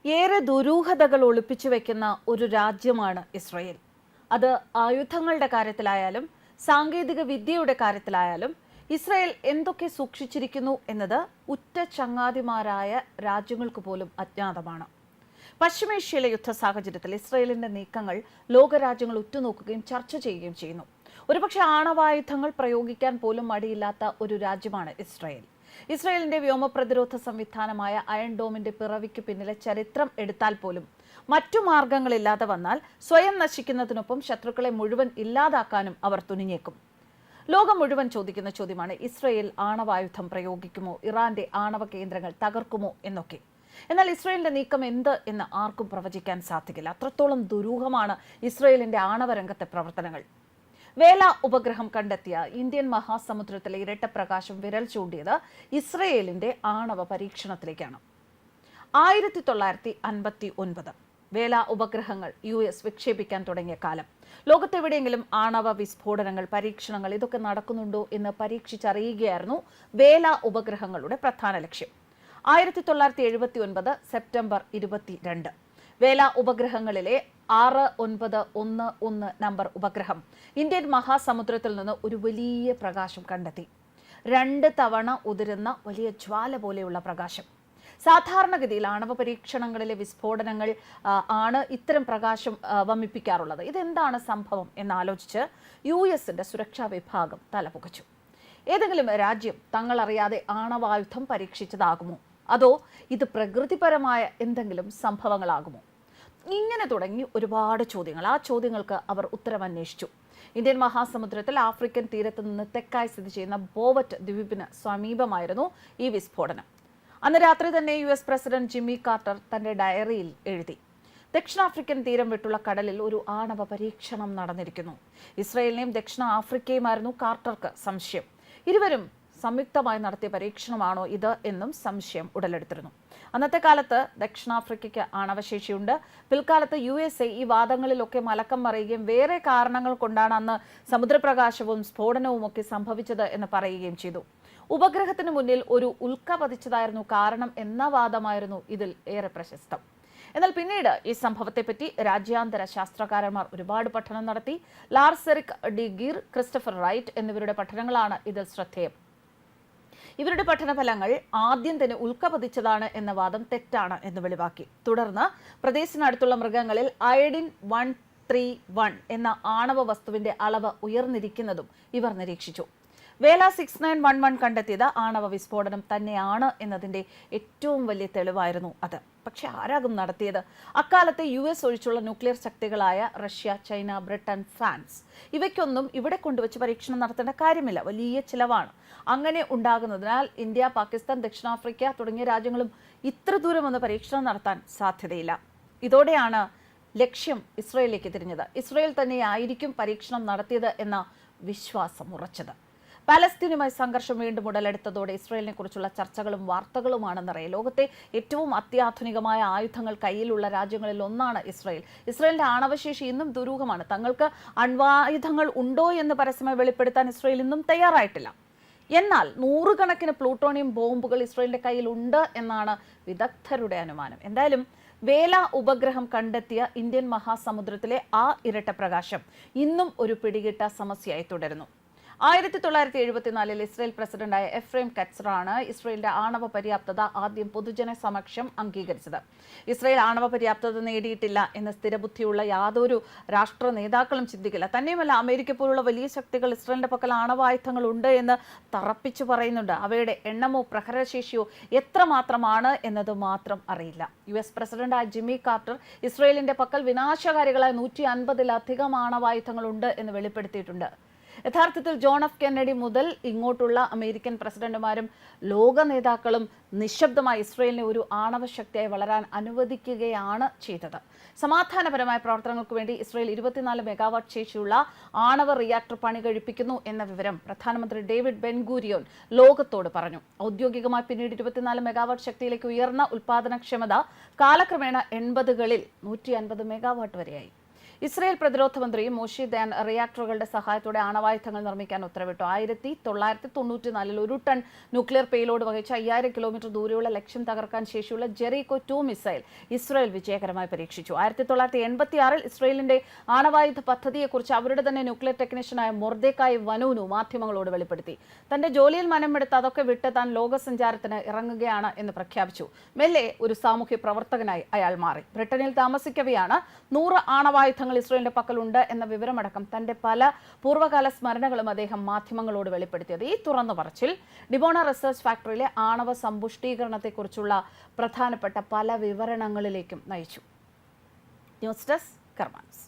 ഏറെ ദുരൂഹതകൾ ഒളിപ്പിച്ചു വെക്കുന്ന ഒരു രാജ്യമാണ് ഇസ്രയേൽ. അത് ആയുധങ്ങളുടെ കാര്യത്തിലായാലും സാങ്കേതിക വിദ്യയുടെ കാര്യത്തിലായാലും ഇസ്രയേൽ എന്തൊക്കെ സൂക്ഷിച്ചിരിക്കുന്നു എന്നത് ഉറ്റ ചങ്ങാതിമാരായ രാജ്യങ്ങൾക്ക് പോലും അജ്ഞാതമാണ്. പശ്ചിമേഷ്യയിലെ യുദ്ധ സാഹചര്യത്തിൽ ഇസ്രയേലിന്റെ നീക്കങ്ങൾ ലോകരാജ്യങ്ങൾ ഉറ്റുനോക്കുകയും ചർച്ച ചെയ്യുകയും ചെയ്യുന്നു. ഒരുപക്ഷെ ആണവായുധങ്ങൾ പ്രയോഗിക്കാൻ പോലും മടിയില്ലാത്ത ഒരു രാജ്യമാണ് ഇസ്രയേൽ. ഇസ്രയേലിന്റെ വ്യോമ പ്രതിരോധ സംവിധാനമായ അയൺ ഡോമിന്റെ പിറവിക്ക് പിന്നിലെ ചരിത്രം എടുത്താൽ പോലും മറ്റു മാർഗങ്ങളില്ലാതെ വന്നാൽ സ്വയം നശിക്കുന്നതിനൊപ്പം ശത്രുക്കളെ മുഴുവൻ ഇല്ലാതാക്കാനും അവർ തുനിഞ്ഞേക്കും. ലോകം മുഴുവൻ ചോദിക്കുന്ന ചോദ്യമാണ്, ഇസ്രയേൽ ആണവായുധം പ്രയോഗിക്കുമോ, ഇറാന്റെ ആണവ കേന്ദ്രങ്ങൾ തകർക്കുമോ എന്നൊക്കെ. എന്നാൽ ഇസ്രയേലിന്റെ നീക്കം എന്ത് എന്ന് ആർക്കും പ്രവചിക്കാൻ സാധിക്കില്ല. അത്രത്തോളം ദുരൂഹമാണ് ഇസ്രയേലിന്റെ ആണവ രംഗത്തെ പ്രവർത്തനങ്ങൾ. വേല ഉപഗ്രഹം കണ്ടെത്തിയ ഇന്ത്യൻ മഹാസമുദ്രത്തിലെ ഇരട്ട പ്രകാശം വിരൽ ചൂണ്ടിയത് ഇസ്രയേലിന്റെ ആണവ പരീക്ഷണത്തിലേക്കാണ്. 1959 വേല ഉപഗ്രഹങ്ങൾ US വിക്ഷേപിക്കാൻ തുടങ്ങിയ കാലം. ലോകത്തെവിടെയെങ്കിലും ആണവ വിസ്ഫോടനങ്ങൾ, പരീക്ഷണങ്ങൾ ഇതൊക്കെ നടക്കുന്നുണ്ടോ എന്ന് പരീക്ഷിച്ചറിയുകയായിരുന്നു വേല ഉപഗ്രഹങ്ങളുടെ പ്രധാന ലക്ഷ്യം. 1979 സെപ്റ്റംബർ 22 വേല ഉപഗ്രഹങ്ങളിലെ 6911 നമ്പർ ഉപഗ്രഹം ഇന്ത്യൻ മഹാസമുദ്രത്തിൽ നിന്ന് ഒരു വലിയ പ്രകാശം കണ്ടെത്തി. 2 തവണ ഉതിരുന്ന വലിയ ജ്വാല പോലെയുള്ള പ്രകാശം. സാധാരണഗതിയിൽ ആണവ പരീക്ഷണങ്ങളിലെ വിസ്ഫോടനങ്ങൾ ആണ് ഇത്തരം പ്രകാശം വമിപ്പിക്കാറുള്ളത്. ഇതെന്താണ് സംഭവം എന്നാലോചിച്ച് US-ന്റെ സുരക്ഷാ വിഭാഗം തലപുകച്ചു. ഏതെങ്കിലും രാജ്യം തങ്ങളറിയാതെ ആണവായുധം പരീക്ഷിച്ചതാകുമോ, അതോ ഇത് പ്രകൃതിപരമായ എന്തെങ്കിലും സംഭവങ്ങളാകുമോ? ഇങ്ങനെ തുടങ്ങി ഒരുപാട് ചോദ്യങ്ങൾ. ആ ചോദ്യങ്ങൾക്ക് അവർ ഉത്തരമന്വേഷിച്ചു. ഇന്ത്യൻ മഹാസമുദ്രത്തിൽ ആഫ്രിക്കൻ തീരത്ത് നിന്ന് തെക്കായി സ്ഥിതി ചെയ്യുന്ന ബോവറ്റ് ദ്വീപിന് സമീപമായിരുന്നു ഈ വിസ്ഫോടനം. അന്ന് രാത്രി തന്നെ US പ്രസിഡന്റ് ജിമ്മി കാർട്ടർ തന്റെ ഡയറിയിൽ എഴുതി, ദക്ഷിണാഫ്രിക്കൻ തീരം വിട്ടുള്ള കടലിൽ ഒരു ആണവ പരീക്ഷണം നടന്നിരിക്കുന്നു. ഇസ്രയേലിനെയും ദക്ഷിണ ആഫ്രിക്കയുമായിരുന്നു കാർട്ടർക്ക് സംശയം. ഇരുവരും സംയുക്തമായി നടത്തിയ പരീക്ഷണമാണോ ഇത് എന്നും സംശയം ഉടലെടുത്തിരുന്നു. അന്നത്തെ കാലത്ത് ദക്ഷിണാഫ്രിക്കയ്ക്ക് ആണവശേഷിയുണ്ട്. പിൽക്കാലത്ത് USA ഈ വാദങ്ങളിലൊക്കെ മലക്കം മറിയുകയും വേറെ കാരണങ്ങൾ കൊണ്ടാണ് അന്ന് സമുദ്രപ്രകാശവും സ്ഫോടനവും ഒക്കെ സംഭവിച്ചത് എന്ന് പറയുകയും ചെയ്തു. ഉപഗ്രഹത്തിന് മുന്നിൽ ഒരു ഉൽക്ക പതിച്ചതായിരുന്നു കാരണം എന്ന വാദമായിരുന്നു ഇതിൽ ഏറെ പ്രശസ്തം. എന്നാൽ പിന്നീട് ഈ സംഭവത്തെപ്പറ്റി രാജ്യാന്തര ശാസ്ത്രകാരന്മാർ ഒരുപാട് പഠനം നടത്തി. Lars Eric de Geer, Christopher Wright എന്നിവരുടെ പഠനങ്ങളാണ് ഇതിൽ ശ്രദ്ധേയം. ഇവരുടെ പഠനഫലങ്ങൾ ആദ്യം തന്നെ ഉൽക്ക പതിച്ചതാണ് എന്ന വാദം തെറ്റാണ് എന്ന് വെളിവാക്കി. തുടർന്ന് പ്രദേശത്തിനടുത്തുള്ള മൃഗങ്ങളിൽ അയഡിൻ 131 എന്ന ആണവ വസ്തുവിന്റെ അളവ് ഉയർന്നിരിക്കുന്നതും ഇവർ നിരീക്ഷിച്ചു. വേല 6911 കണ്ടെത്തിയത് ആണവ വിസ്ഫോടനം തന്നെയാണ് എന്നതിന്റെ ഏറ്റവും വലിയ തെളിവായിരുന്നു അത്. പക്ഷെ ആരാകും നടത്തിയത്? അക്കാലത്തെ US ഒഴിച്ചുള്ള ന്യൂക്ലിയർ ശക്തികളായ റഷ്യ, ചൈന, ബ്രിട്ടൻ, ഫ്രാൻസ് ഇവയ്ക്കൊന്നും ഇവിടെ കൊണ്ടുവച്ച് പരീക്ഷണം നടത്തേണ്ട കാര്യമില്ല. വലിയ ചിലവാണ്. അങ്ങനെ ഉണ്ടാകുന്നതിനാൽ ഇന്ത്യ, പാകിസ്ഥാൻ, ദക്ഷിണാഫ്രിക്ക തുടങ്ങിയ രാജ്യങ്ങളും ഇത്ര ദൂരം ഒന്ന് പരീക്ഷണം നടത്താൻ സാധ്യതയില്ല. ഇതോടെയാണ് ലക്ഷ്യം ഇസ്രയേലിലേക്ക് തിരിഞ്ഞത്. ഇസ്രയേൽ തന്നെയായിരിക്കും പരീക്ഷണം നടത്തിയത് എന്ന വിശ്വാസം ഉറച്ചത്. പാലസ്തീനുമായി സംഘർഷം വീണ്ടും ഉടലെടുത്തതോടെ ഇസ്രയേലിനെ കുറിച്ചുള്ള ചർച്ചകളും വാർത്തകളുമാണെന്നറിയാം. ലോകത്തെ ഏറ്റവും അത്യാധുനികമായ ആയുധങ്ങൾ കയ്യിലുള്ള രാജ്യങ്ങളിൽ ഒന്നാണ് ഇസ്രയേൽ. ഇസ്രയേലിന്റെ ആണവശേഷി ഇന്നും ദുരൂഹമാണ്. തങ്ങൾക്ക് അണ്വായുധങ്ങൾ ഉണ്ടോ എന്ന് പരസ്യമായി വെളിപ്പെടുത്താൻ ഇസ്രയേൽ ഇന്നും തയ്യാറായിട്ടില്ല. എന്നാൽ 100 കണക്കിന് പ്ലൂട്ടോണിയം ബോംബുകൾ ഇസ്രയേലിന്റെ കയ്യിൽ ഉണ്ട് എന്നാണ് വിദഗ്ധരുടെ അനുമാനം. എന്തായാലും വേല ഉപഗ്രഹം കണ്ടെത്തിയ ഇന്ത്യൻ മഹാസമുദ്രത്തിലെ ആ ഇരട്ട പ്രകാശം ഇന്നും ഒരു പിടികിട്ട സമസ്യയായി തുടരുന്നു. 1974 ഇസ്രയേൽ പ്രസിഡന്റായ എഫ്രൈം കറ്റ്സറാണ് ഇസ്രയേലിന്റെ ആണവ പര്യാപ്തത ആദ്യം പൊതുജന സമക്ഷം അംഗീകരിച്ചത്. ഇസ്രയേൽ ആണവ പര്യാപ്തത നേടിയിട്ടില്ല എന്ന് സ്ഥിരബുദ്ധിയുള്ള യാതൊരു രാഷ്ട്ര നേതാക്കളും ചിന്തിക്കില്ല. തന്നെയുമല്ല, അമേരിക്ക പോലുള്ള വലിയ ശക്തികൾ ഇസ്രയേലിന്റെ പക്കൽ ആണവായുധങ്ങൾ ഉണ്ട് എന്ന് തറപ്പിച്ചു പറയുന്നുണ്ട്. അവയുടെ എണ്ണമോ പ്രഹരശേഷിയോ എത്രമാത്രമാണ് എന്നത് മാത്രം അറിയില്ല. US പ്രസിഡന്റായ ജിമ്മി കാർട്ടർ ഇസ്രയേലിന്റെ പക്കൽ വിനാശകാരികളായ 150-ലധികം ആണവായുധങ്ങളുണ്ട് എന്ന് വെളിപ്പെടുത്തിയിട്ടുണ്ട്. യഥാർത്ഥത്തിൽ ജോൺ എഫ് കെന്നഡി മുതൽ ഇങ്ങോട്ടുള്ള അമേരിക്കൻ പ്രസിഡന്റുമാരും ലോക നേതാക്കളും നിശബ്ദമായി ഇസ്രയേലിനെ ഒരു ആണവ ശക്തിയായി വളരാൻ അനുവദിക്കുകയാണ് ചെയ്തത്. സമാധാനപരമായ പ്രവർത്തനങ്ങൾക്ക് വേണ്ടി ഇസ്രയേൽ 24 മെഗാവാട്ട് ശേഷിയുള്ള ആണവ റിയാക്ടർ പണി കഴിപ്പിക്കുന്നു എന്ന വിവരം പ്രധാനമന്ത്രി ഡേവിഡ് ബെൻഗൂരിയോൻ ലോകത്തോട് പറഞ്ഞു. ഔദ്യോഗികമായി പിന്നീട് 24 മെഗാവാട്ട് ശക്തിയിലേക്ക് ഉയർന്ന ഉൽപാദനക്ഷമത കാലക്രമേണ 80കളിൽ 150 മെഗാവാട്ട് വരെയായി. ഇസ്രയേൽ പ്രതിരോധ മന്ത്രി മോശി ദയാൻ റിയാക്ടറുകളുടെ സഹായത്തോടെ ആണവായുധങ്ങൾ നിർമ്മിക്കാൻ ഉത്തരവിട്ടു. 1994 ഒരു ടൺ ന്യൂക്ലിയർ പേലോഡ് വഹിച്ച 5000 കിലോമീറ്റർ ദൂരെയുള്ള ലക്ഷ്യം തകർക്കാൻ ശേഷിയുള്ള ജെറിക്കോ 2 മിസൈൽ ഇസ്രയേൽ വിജയകരമായി പരീക്ഷിച്ചു. 1986 ഇസ്രയേലിന്റെ ആണവായുധ പദ്ധതിയെക്കുറിച്ച് അവരുടെ തന്നെ ന്യൂക്ലിയർ ടെക്നീഷ്യനായ മൊർദേക്കായ് വനൂനു മാധ്യമങ്ങളോട് വെളിപ്പെടുത്തി. തന്റെ ജോലിയിൽ മനമെടുത്ത് അതൊക്കെ വിട്ട് താൻ ലോകസഞ്ചാരത്തിന് ഇറങ്ങുകയാണ് എന്ന് പ്രഖ്യാപിച്ചു. മെല്ലെ ഒരു സാമൂഹ്യ പ്രവർത്തകനായി അയാൾ മാറി. ബ്രിട്ടനിൽ താമസിക്കവെയാണ് 100 ആണവായുധങ്ങൾ ഇസ്രയേലിന്റെ പക്കലുണ്ട് എന്ന വിവരമടക്കം തന്റെ പല പൂർവ്വകാല സ്മരണകളും അദ്ദേഹം മാധ്യമങ്ങളോട് വെളിപ്പെടുത്തിയത്. ഈ തുറന്നു പറച്ചിൽ ഡിമോണ റിസർച്ച് ഫാക്ടറിയിലെ ആണവ സമ്പുഷ്ടീകരണത്തെക്കുറിച്ചുള്ള പ്രധാനപ്പെട്ട പല വിവരണങ്ങളിലേക്കും നയിച്ചു. News desk കർമാൻസ്.